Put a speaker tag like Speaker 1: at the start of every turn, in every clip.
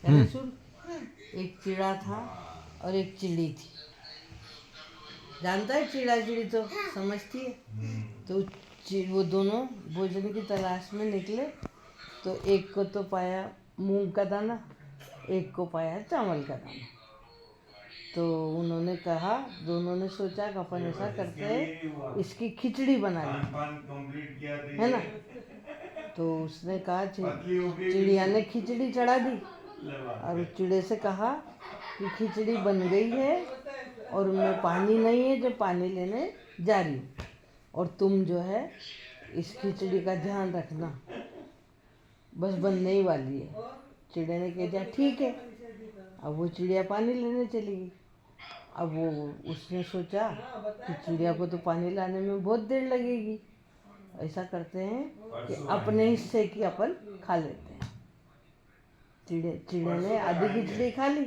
Speaker 1: है सुन। एक चिड़ा था और एक चिड़ी थी। जानता है चिड़ा चिड़ी तो समझती है। तो वो दोनों भोजन की तलाश में निकले। तो एक को तो पाया मूंग का दाना, एक को पाया चावल का दाना। तो उन्होंने कहा, दोनों ने सोचा कि अपन ऐसा करते हैं, इसकी खिचड़ी बना ली, है ना। तो उसने कहा, चिड़िया ने खिचड़ी चढ़ा दी और उस चिड़े से कहा कि खिचड़ी बन गई है और उनमें पानी नहीं है, जो पानी लेने जा रही हूँ, और तुम जो है इस खिचड़ी का ध्यान रखना, बस बनने ही वाली है। चिड़िया ने कह दिया ठीक है। अब वो चिड़िया पानी लेने चली गई। अब वो उसने सोचा कि चिड़िया को तो पानी लाने में बहुत देर लगेगी, ऐसा करते हैं कि अपने हिस्से की अपन खा लेते हैं। चिड़िया ने आधी खिचड़ी खा ली।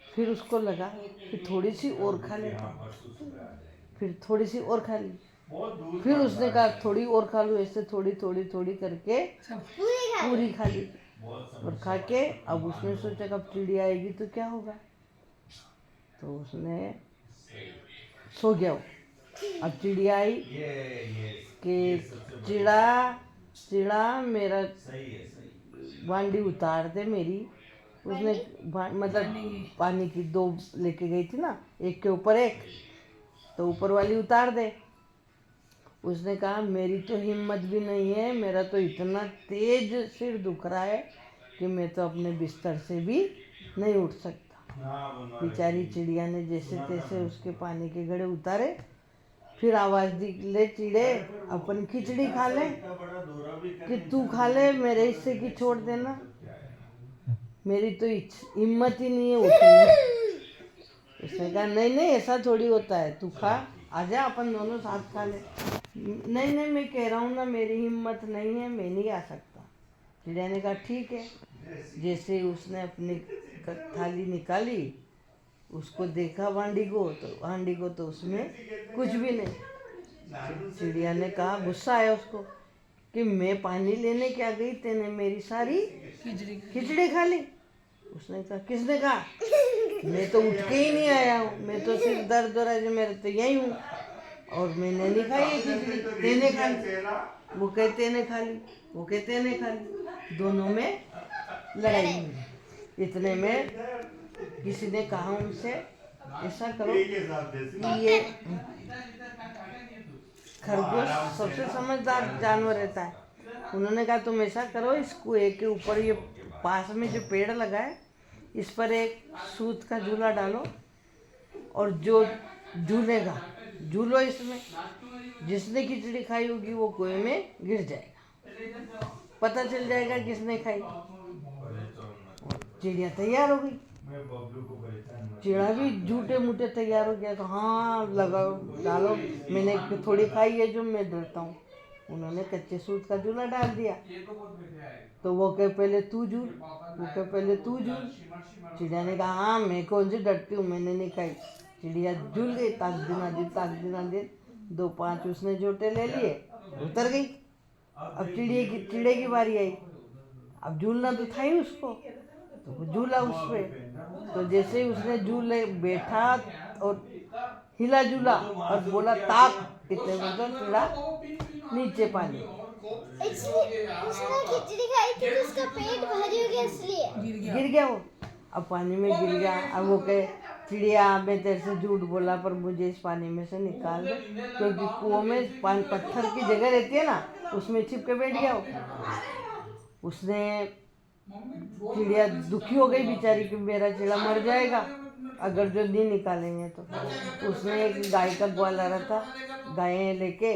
Speaker 1: फिर उसको लगा कि थोड़ी सी और खा लेता हूँ। फिर थोड़ी सी और खा ली। फिर उसने कहा थोड़ी और खा लूँ, ऐसे थोड़ी थोड़ी थोड़ी करके पूरी खा ली। और खा के अब उसने सोचा कि अब चिड़िया आएगी तो क्या होगा। तो उसने सो गया वो। अब चिड़िया आई कि चिड़ा मेरा बांडी उतार दे मेरी। उसने मतलब पानी की दो लेके गई थी ना, एक के ऊपर एक, तो ऊपर वाली उतार दे। उसने कहा मेरी तो हिम्मत भी नहीं है, मेरा तो इतना तेज सिर दुख रहा है कि मैं तो अपने बिस्तर से भी नहीं उठ सकता। बेचारी चिड़िया ने जैसे तैसे उसके पानी के घड़े उतारे। फिर आवाज़ दी, ले चिड़े अपन खिचड़ी खा ले, कि तू खा ले, मेरे हिस्से की छोड़ देना, मेरी तो हिम्मत ही नहीं है उठने। उसने कहा नहीं नहीं, ऐसा थोड़ी होता है, तू खा, आजा अपन दोनों साथ खा ले। नहीं नहीं, मैं कह रहा हूँ ना, मेरी हिम्मत नहीं है, मैं नहीं आ सकता। चिड़िया ने कहा ठीक है। जैसे ही उसने अपनी थाली निकाली, उसको देखा हांडी को तो उसमें कुछ भी नहीं। चिड़िया ने कहा, गुस्सा आया उसको कि मैं पानी लेने क्या गई, तेने मेरी सारी खिचड़ी खा ली। उसने कहा किसने कहा, मैं तो उठ के ही नहीं आया हूँ, मैं तो सिर्फ दर्द हो रहा है, मैं तो यही हूँ, और मैंने नहीं खाई है खिचड़ी, तेने खा ली। वो कहते ने खा ली, वो कहते ने खा ली, दोनों में लड़ाई हुई। इतने में किसी ने कहा उनसे, ऐसा करो कि ये खरगोश सबसे समझदार जानवर रहता है। उन्होंने कहा तुम ऐसा करो, इस कुएं के ऊपर ये पास में जो पेड़ लगा है, इस पर एक सूत का झूला डालो, और जो झूलेगा झूलो इसमें, जिसने खिचड़ी खाई होगी वो कुएं में गिर जाएगा, पता चल जाएगा किसने खाई। चिड़िया तैयार हो गई। चिड़ा भी झूठे मूठे तैयार हो गया, तो हाँ लगाओ डालो, मैंने थोड़ी खाई है जो मैं डरता हूँ। उन्होंने कच्चे सूत का झूला डाल दिया। तो वो कहे पहले तू झूल, वो कहे पहले तू झूल। चिड़िया ने कहा हाँ, मैं कौन सी डरती हूँ, मैंने नहीं खाई। चिड़िया झूल गई, ताक दिन 2-5 उसने जोटे ले लिए, उतर गई। अब चिड़े की बारी आई। अब झूलना तो था ही उसको, तो वो झूला उस पे। तो जैसे ही उसने झूले बैठा और हिला झूला और बोला ताक, इतने में तो चिड़ा नीचे पानी
Speaker 2: उसने खिचड़ी खाई थी तो उसका पेट भारी हो गया, इसलिए
Speaker 1: गिर गया वो। अब पानी में गिर गया। अब वो कहे चिड़िया मैं तेरे से झूठ बोला, पर मुझे इस पानी में से निकाल दे, क्योंकि कुओं में पत्थर की जगह रहती है ना, उसमें छिप के बैठ गया वो। उसने चिड़िया दुखी हो गई बेचारी कि मेरा चिड़ा मर जाएगा अगर जो नहीं निकालेंगे तो। उसने एक गाय का ग्वाला रहा था, गायें लेके,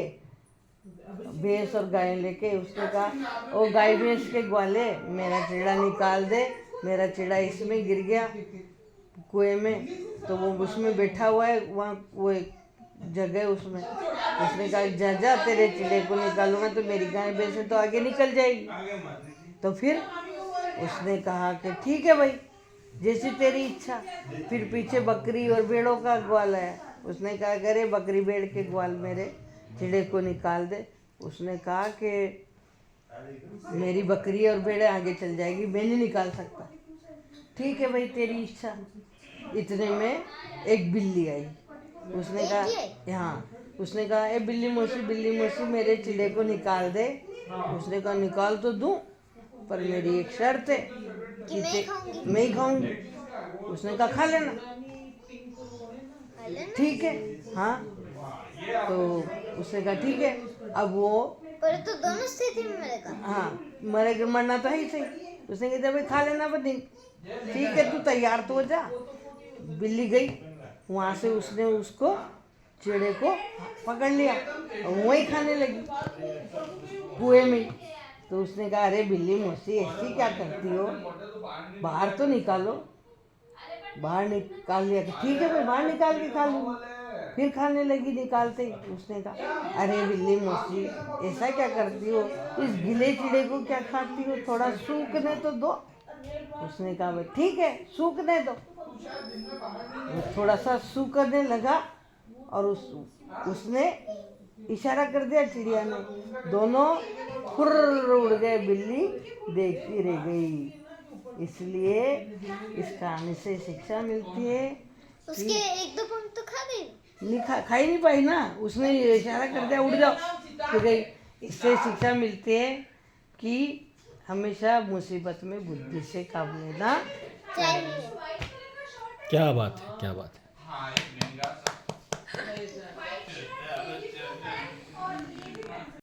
Speaker 1: भैंस और गायें लेके उसने कहा ओ गाय भैंस के ग्वाले, मेरा चिड़ा निकाल दे, मेरा चिड़ा इसमें गिर गया कुएं में, तो वो उसमें बैठा हुआ है, वहाँ वो एक जगह उसमें। उसने कहा जा जा, तेरे चिड़े को निकालूंगा तो मेरी गाय भैंस तो आगे निकल जाएगी। तो फिर उसने कहा कि ठीक है भाई, जैसी तेरी इच्छा। फिर पीछे बकरी और भेड़ों का ग्वाल है। उसने कहा करे बकरी भेड़ के ग्वाल मेरे चिड़े को निकाल दे। उसने कहा कि मेरी बकरी और भेड़े आगे चल जाएगी, मैं नहीं निकाल सकता। ठीक है भाई, तेरी इच्छा। इतने में एक बिल्ली आई। उसने कहा, हाँ, उसने कहा, ए बिल्ली मौसी मेरे चिड़े को निकाल दे। उसने कहा निकाल तो दूं, पर मेरी एक शर्त है कि मैं ही खाऊंगी। उसने कहा खा लेना। ठीक है, हाँ। तो उसने कहा ठीक है। अब वो
Speaker 2: पर तो दोनों स्थिति में मरेगा।
Speaker 1: हाँ, मरेगा, मरना तो है ही सही। उसने कहा भाई खा लेना, पर नहीं। ठीक है, तू तैयार तो हो जा। बिल्ली गई, वहाँ से उसने उसको चिड़े को पकड़ लिया और वहीं खाने लगी कुएं में। तो उसने कहा अरे बिल्ली मौसी ऐसी क्या करती हो, बाहर तो निकालो। बाहर निकाल लिया। ठीक है, मैं बाहर निकाल के खा लूँगी। फिर खाने लगी निकालते ही। उसने कहा अरे बिल्ली मौसी ऐसा क्या करती हो, इस गीले चिड़े को क्या खाती हो, थोड़ा सूखने तो दो। उसने कहा भाई ठीक है, सूखने दो। वो थोड़ा सा सूखने लगा और उसने इशारा कर दिया चिड़िया ने। दोनों फुर्र उड़ गए, बिल्ली देखती रह गई। इसलिए इस कहानी से शिक्षा मिलती है।
Speaker 2: उसके एक दो पंख तो खा गई,
Speaker 1: खा ही नहीं पाई ना, उसने इशारा कर दिया उड़ जाओ, तो गई। इससे शिक्षा मिलती है कि हमेशा मुसीबत में बुद्धि से काम लेना चाहिए।
Speaker 3: क्या बात है, क्या बात है।